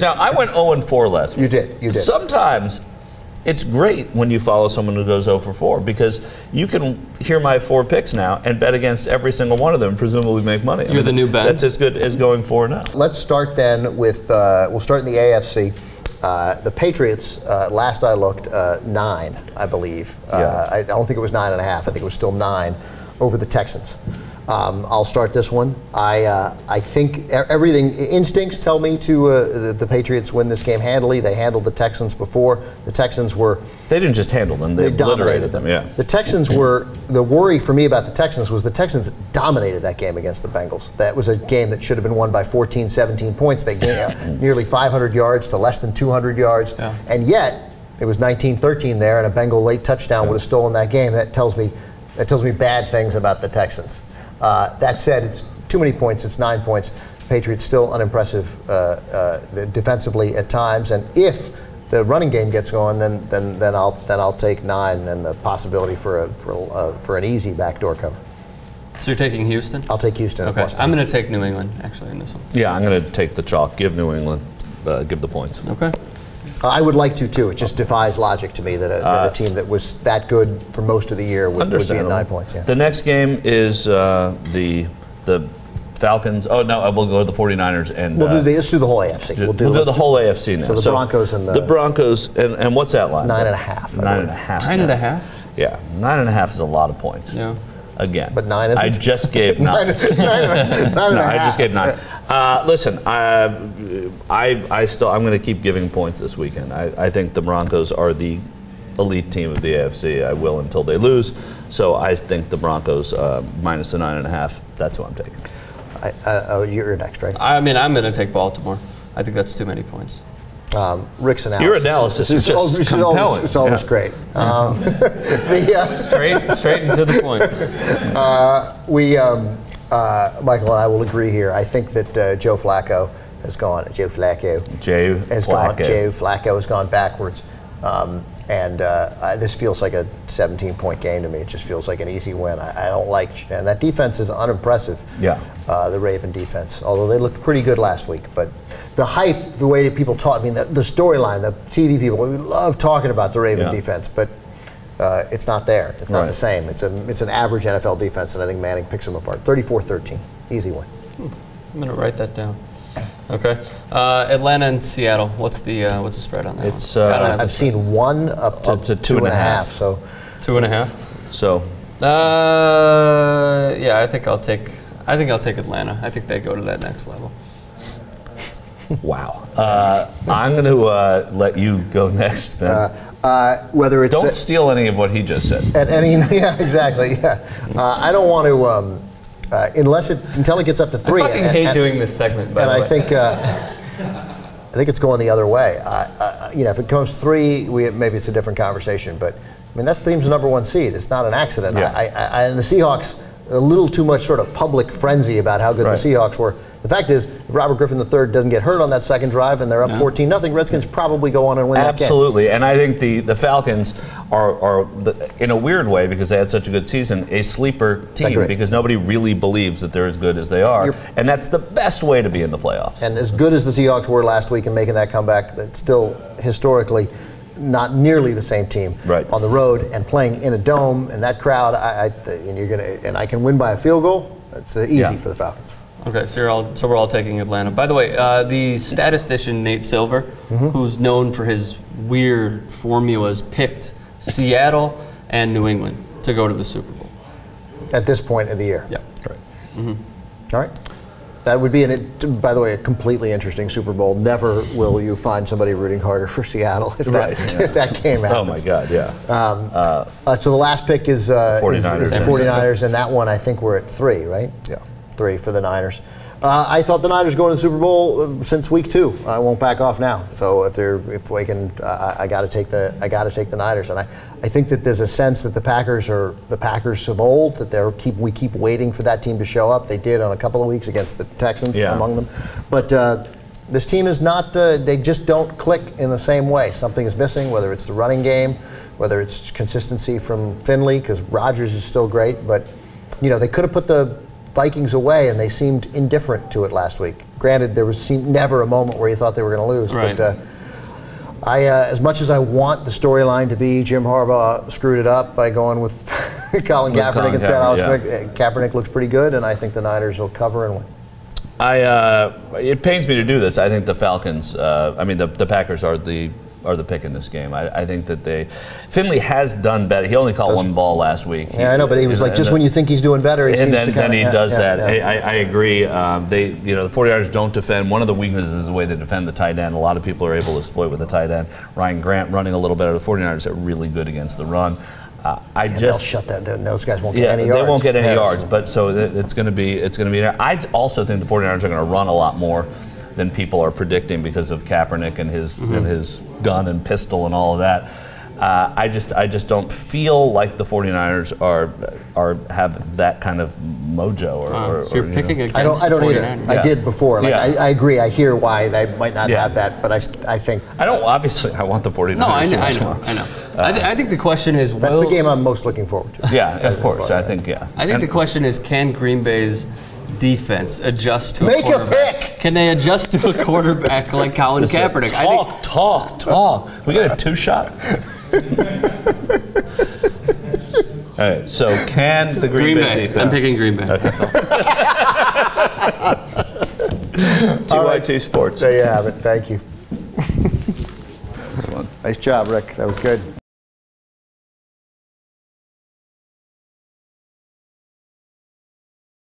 Now, I went 0-4 last week. You did. You did. Sometimes it's great when you follow someone who goes 0 for 4 because you can hear my 4 picks now and bet against every single one of them and presumably make money. You're the new Ben. That's as good as going 4-0. Let's start then with, we'll start in the AFC. The Patriots, last I looked, 9, I believe. I don't think it was 9.5. I think it was still 9 over the Texans. I'll start this one. I think everything, instincts tell me to the Patriots win this game handily. They handled the Texans before. The Texans were... They didn't just handle them, they obliterated them. Yeah. The Texans were... The worry for me about the Texans was the Texans dominated that game against the Bengals. That was a game that should have been won by 14, 17 points. They gained nearly 500 yards to less than 200 yards. Yeah. And yet, it was 19-13 there, and a Bengal late touchdown would have stolen that game. That tells me bad things about the Texans. That said, it's too many points. It's 9 points. Patriots still unimpressive defensively at times, and if the running game gets going, then I'll take 9 and the possibility for an easy backdoor cover. So you're taking Houston? I'll take Houston. Okay, I'm going to take New England actually in this one. Yeah, I'm going to take the chalk. Give New England, give the points. Okay. I would like to too. It just defies logic to me that a team that was that good for most of the year would be at 9 points. Yeah. The next game is the Falcons. Oh no, we'll go to the 49ers and let's do the whole AFC. We'll do the whole AFC now. So the Broncos and the Broncos and what's that line? 9.5. 9.5. 9.5. Yeah, 9.5have is a lot of points. Yeah. Again, but 9 isn't. I just gave 9. 9.5. I just gave 9. Listen, I'm going to keep giving points this weekend. I think the Broncos are the elite team of the AFC. I will until they lose. So I think the Broncos minus the 9.5. That's what I'm taking. You're next, right? I mean, I'm going to take Baltimore. I think that's too many points. Rick's analysis. Your analysis is just compelling. It's always great. Straight and to the point. Michael and I will agree here. I think that Joe Flacco has gone. Joe Flacco has gone backwards. This feels like a 17-point game to me. It just feels like an easy win. I don't like, and that defense is unimpressive. Yeah. The Raven defense, although they looked pretty good last week, but the hype, the way that people talk, I mean, the storyline, the TV people, we love talking about the Raven defense, but it's not there. It's not the same. It's an average NFL defense, and I think Manning picks them apart. 34-13, easy win. I'm going to write that down. Okay, Atlanta and Seattle. What's the spread on that? It's I've seen 1 up to 2.5. So 2.5. So yeah, I think I'll take Atlanta. I think they go to that next level. Wow. I'm going to let you go next, Ben. Whether it's don't steal any of what he just said. Yeah, exactly. Yeah, I don't want to. Until it gets up to 3. I fucking hate doing this segment, by the way. I think it's going the other way. If it comes 3, maybe it's a different conversation. But I mean, that team's the #1 seed. It's not an accident. Yeah. And the Seahawks, a little too much sort of public frenzy about how good the Seahawks were. The fact is, if Robert Griffin III doesn't get hurt on that second drive and they're up 14-0, Redskins probably go on and win that game. Absolutely, and I think the Falcons are in a weird way, because they had such a good season, a sleeper team because nobody really believes that they're as good as they are, and that's the best way to be in the playoffs. And as good as the Seahawks were last week in making that comeback, that's still historically not nearly the same team on the road and playing in a dome and that crowd. And I can win by a field goal. That's easy for the Falcons. Okay, so we're all taking Atlanta. By the way, the statistician Nate Silver, who's known for his weird formulas, picked Seattle and New England to go to the Super Bowl at this point of the year. Yeah. Right. All right. That would be, by the way, a completely interesting Super Bowl. Never will you find somebody rooting harder for Seattle if that game happens. Oh my God, yeah. So the last pick is the 49ers, and that one I think we're at 3, right? Yeah. 3 for the Niners. I thought the Niners going to the Super Bowl since week 2. I won't back off now. So if we can, I got to take the Niners, and I think that there's a sense that the Packers are the Packers of old, that we keep waiting for that team to show up. They did on a couple of weeks against the Texans among them, but this team is not. They just don't click in the same way. Something is missing, whether it's the running game, whether it's consistency from Finley, because Rodgers is still great, but they could have put the Vikings away, and they seemed indifferent to it last week. Granted, there was never a moment where you thought they were going to lose. Right. But as much as I want the storyline to be Jim Harbaugh screwed it up by going with Colin Kaepernick instead of Alex Smith, Kaepernick looks pretty good, and I think the Niners will cover and win. It pains me to do this. I think the Falcons, the Packers are the pick in this game. I think that Finley has done better. He only caught one ball last week. Yeah, I know, but he was like, just when you think he's doing better, he seems to kind of... Then he does that. Yeah. I agree. The 49ers don't defend. One of the weaknesses is the way they defend the tight end. A lot of people are able to exploit with the tight end. Ryan Grant running a little better. The 49ers are really good against the run. They'll shut that down. Those guys won't get any yards. They won't get any yards, but so it's going to be I also think the 49ers are going to run a lot more than people are predicting because of Kaepernick and his gun and pistol and all of that. I just don't feel like the 49ers have that kind of mojo. So you're picking against I don't the either. 49ers. I did before. I agree. I hear why they might not have that, but I think... I don't, obviously, I want the 49ers. No, I know. I think the question is... That's the game I'm most looking forward to. Yeah, of course. I think the question is, can Green Bay's defense adjust to a quarterback? Make a pick! Can they adjust to a quarterback like Colin Kaepernick? Talk. We get a two-shot. All right, so can the Green Bay defense... I'm picking Green Bay. Okay. That's all. TYT Sports. There you have it. Thank you. This one. Nice job, Rick. That was good.